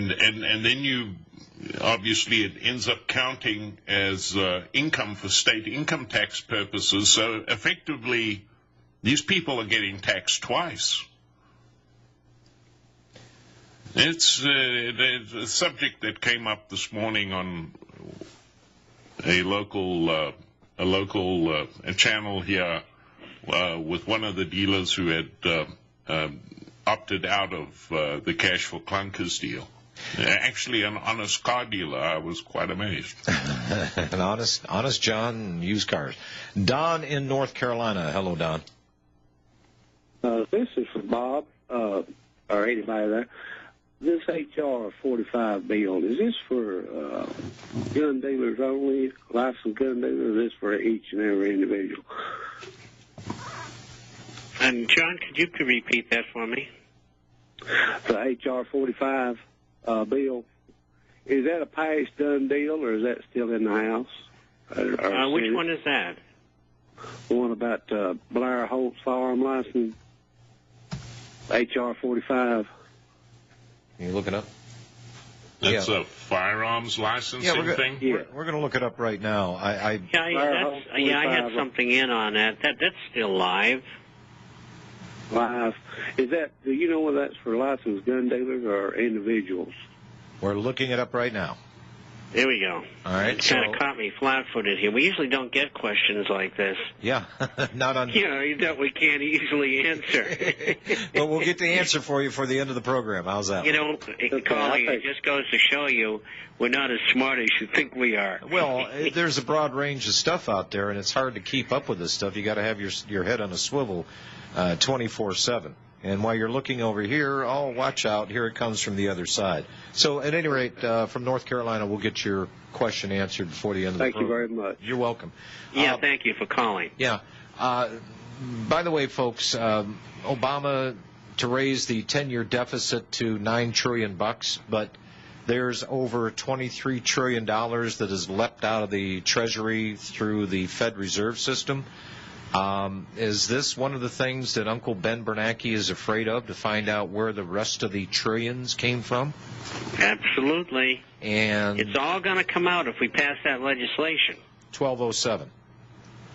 and then you obviously it ends up counting as income for state income tax purposes. So effectively, these people are getting taxed twice. It's a subject that came up this morning on a local channel here with one of the dealers who had opted out of the Cash for Clunkers deal. Actually, an honest car dealer. I was quite amazed. An honest John, used cars. Don in North Carolina. Hello, Don. This is for Bob, or anybody there. This HR 45 bill, is this for gun dealers only, licensed gun dealers, or is this for each and every individual? And John, could you repeat that for me? The HR 45 bill, is that a past done deal, or is that still in the House? Which one is that? The one about Blair Holt's firearm license, HR 45. Can you look it up? That's a firearms licensing thing? Yeah. We're going to look it up right now. I had something in on that. That's still live. Live. Is that, do you know whether that's for licensed gun dealers or individuals? We're looking it up right now. There we go. All right. It kind of caught me flat-footed here. We usually don't get questions like this. Yeah, not on. That we can't easily answer. But we'll get the answer for you for the end of the program. How's that? Colleen, it just goes to show you we're not as smart as you think we are. Well, there's a broad range of stuff out there, and it's hard to keep up with this stuff. You got to have your head on a swivel 24/7. And while you're looking over here, oh, watch out, here it comes from the other side. So at any rate, from North Carolina, we'll get your question answered before the end of the program. Thank you very much. You're welcome. Yeah, thank you for calling. Yeah. By the way, folks, Obama to raise the 10-year deficit to $9 trillion, but there's over $23 trillion that has leapt out of the Treasury through the Fed Reserve System. Is this one of the things that Uncle Ben Bernanke is afraid of, to find out where the rest of the trillions came from? Absolutely. And it's all going to come out if we pass that legislation. 1207.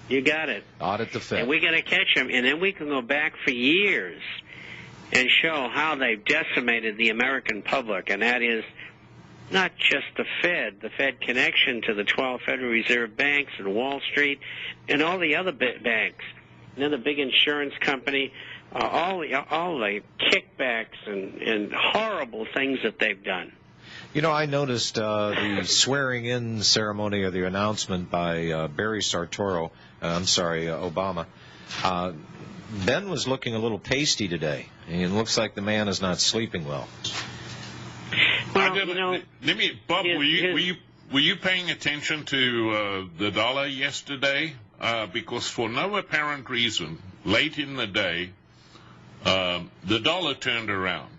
You got it. Audit the Fed. And we got to catch them, and then we can go back for years and show how they've decimated the American public, and that is not just the Fed connection to the 12 Federal Reserve banks and Wall Street and all the other banks, and then the big insurance company, all the kickbacks and horrible things that they've done. I noticed the swearing-in ceremony or the announcement by Barry Sartoro, Obama. Ben was looking a little pasty today, and it looks like the man is not sleeping well. Well, Bob, were you paying attention to the dollar yesterday? Because for no apparent reason, late in the day, the dollar turned around.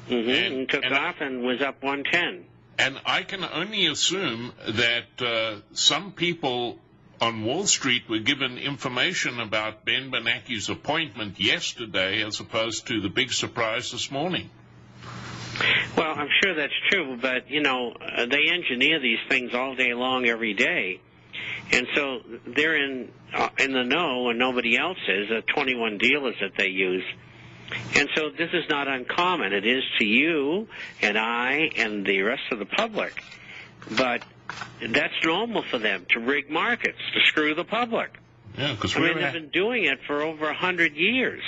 And took off and was up 110. And I can only assume that some people on Wall Street were given information about Ben Bernanke's appointment yesterday as opposed to the big surprise this morning. Well, I'm sure that's true, but, they engineer these things all day long, every day. And so they're in the know, and nobody else is, 21 dealers that they use. And so this is not uncommon. It is to you and I and the rest of the public. But that's normal for them, to rig markets, to screw the public. Yeah, because they've been doing it for over 100 years.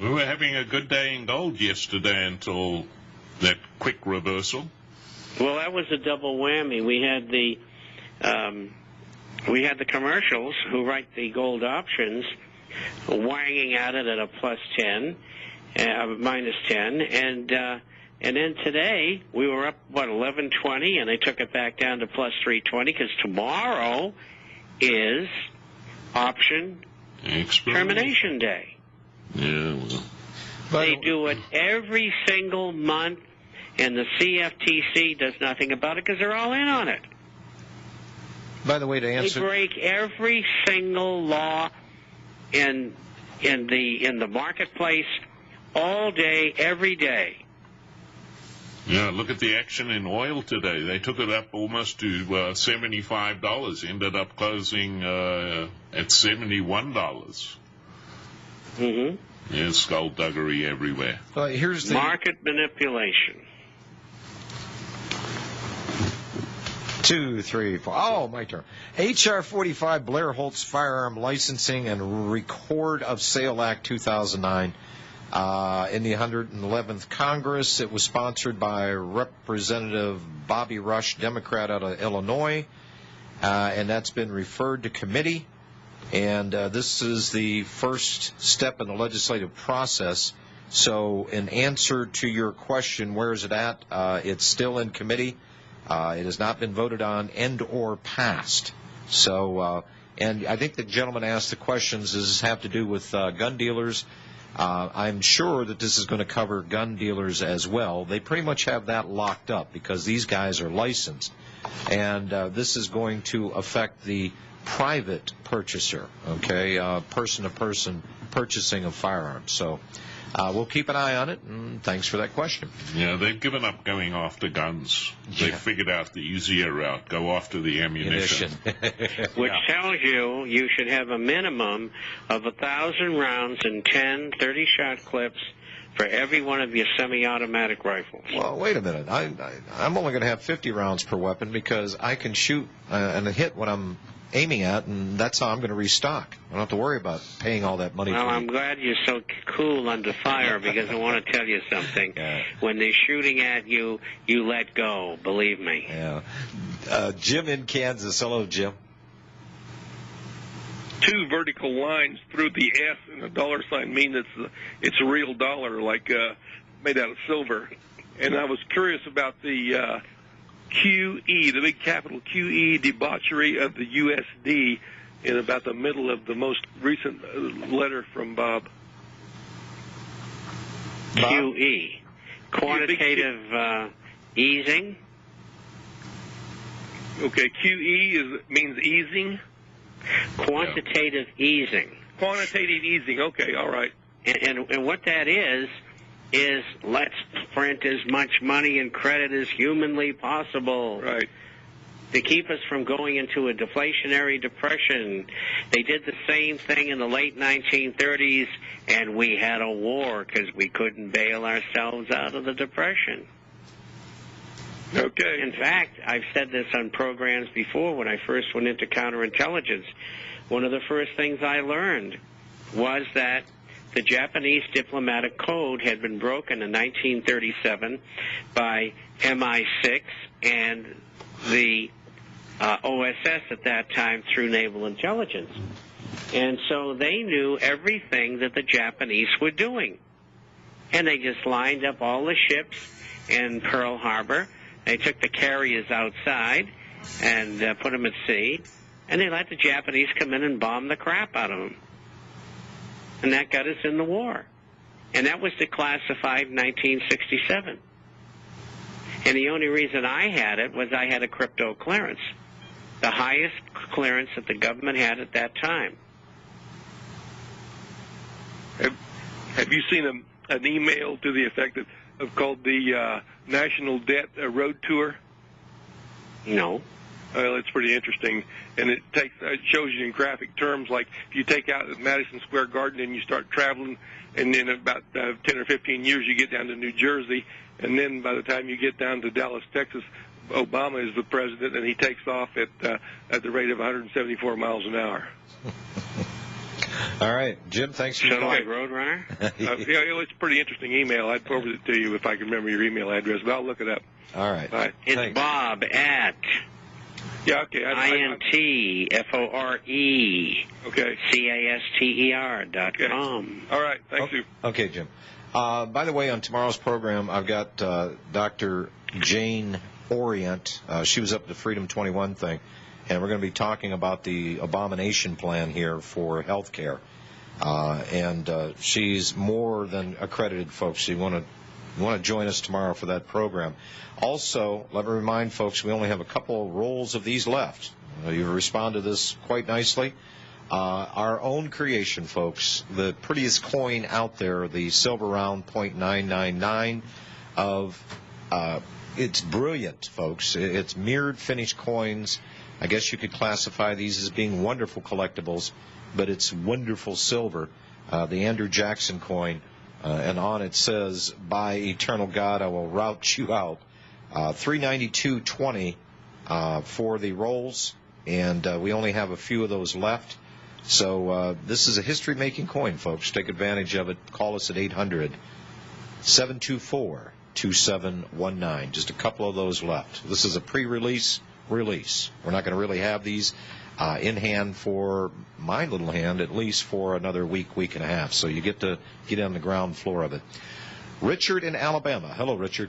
We were having a good day in gold yesterday until that quick reversal. Well, that was a double whammy. We had the commercials who write the gold options wanging at it at a plus 10, minus 10, and then today we were up 11.20, and they took it back down to plus 320 because tomorrow is option termination day. Yeah. Well. They do it every single month, and the CFTC does nothing about it because they're all in on it. By the way, to answer, they break every single law in the marketplace all day, every day. Yeah, look at the action in oil today. They took it up almost to $75. Ended up closing at $71. Mm-hmm. There's skullduggery everywhere. Here's the Market manipulation. 2, 3, 4. Oh, my turn. H.R. 45, Blair Holtz Firearm Licensing and Record of Sale Act 2009. In the 111th Congress, it was sponsored by Representative Bobby Rush, Democrat out of Illinois, and that's been referred to committee. And this is the first step in the legislative process. So in answer to your question, where is it at? It's still in committee. It has not been voted on and or passed. So, and I think the gentleman asked the questions, does this have to do with gun dealers? I'm sure that this is going to cover gun dealers as well. They pretty much have that locked up because these guys are licensed. And this is going to affect the private purchaser, okay, person-to-person purchasing of firearms. So we'll keep an eye on it, and thanks for that question. Yeah, they've given up going after guns. They've figured out the easier route, go after the ammunition. Which tells you should have a minimum of 1,000 rounds in 10 30-shot clips for every one of your semi-automatic rifles. Well, wait a minute. I'm only going to have 50 rounds per weapon because I can shoot and hit what I'm aiming at, and that's how I'm going to restock. I don't have to worry about paying all that money. Well, I'm glad you're so cool under fire because I want to tell you something. Yeah. When they're shooting at you, you let go, believe me. Yeah. Jim in Kansas. Hello, Jim. 2 vertical lines through the S and a dollar sign mean it's a real dollar, like made out of silver. And I was curious about the QE, the big capital QE debauchery of the USD in about the middle of the most recent letter from Bob. QE, quantitative easing. Okay, QE means easing. Quantitative easing. Quantitative easing. Okay, all right. And what that is let's print as much money and credit as humanly possible. Right. To keep us from going into a deflationary depression. They did the same thing in the late 1930s, and we had a war because we couldn't bail ourselves out of the depression. Okay. In fact, I've said this on programs before when I first went into counterintelligence. One of the first things I learned was that the Japanese diplomatic code had been broken in 1937 by MI6 and the OSS at that time through naval intelligence. And so they knew everything that the Japanese were doing. And they just lined up all the ships in Pearl Harbor. They took the carriers outside and put them at sea. And they let the Japanese come in and bomb the crap out of them. And that got us in the war. And that was declassified in 1967. And the only reason I had it was I had a crypto clearance, the highest clearance that the government had at that time. Have you seen an email to the effect of called the National Debt Road Tour? No. Well, it's pretty interesting, and it shows you in graphic terms, like if you take out at Madison Square Garden and you start traveling, and in about 10 or 15 years you get down to New Jersey, and then by the time you get down to Dallas, Texas, Obama is the president, and he takes off at the rate of 174 miles an hour. All right, Jim, thanks for your Like Roadrunner? Yeah, it's a pretty interesting email. I'd forward it to you if I can remember your email address, but I'll look it up. All right. Bye. It's Thanks. Bob at Yeah, okay. INTFORE Okay. CASTER.com. All right. Thank you. Okay, Jim. By the way, on tomorrow's program, I've got Dr. Jane Orient. She was up at the Freedom 21 thing, and we're going to be talking about the abomination plan here for health care. And she's more than accredited, folks. So you want to join us tomorrow for that program. Also, let me remind folks, we only have a couple of rolls of these left. You've responded to this quite nicely. Our own creation, folks, the prettiest coin out there, the silver round .999 of It's brilliant, folks. It's mirrored finish coins. I guess you could classify these as being wonderful collectibles, but it's wonderful silver. The Andrew Jackson coin, and on it says, "By eternal God, I will rout you out." $392.20 for the rolls, and we only have a few of those left. So this is a history-making coin, folks. Take advantage of it. Call us at 800-724-2719. Just a couple of those left. This is a pre-release release. We're not going to really have these in hand for my little hand, at least for another week and a half. So you get to get on the ground floor of it. Richard in Alabama. Hello, Richard.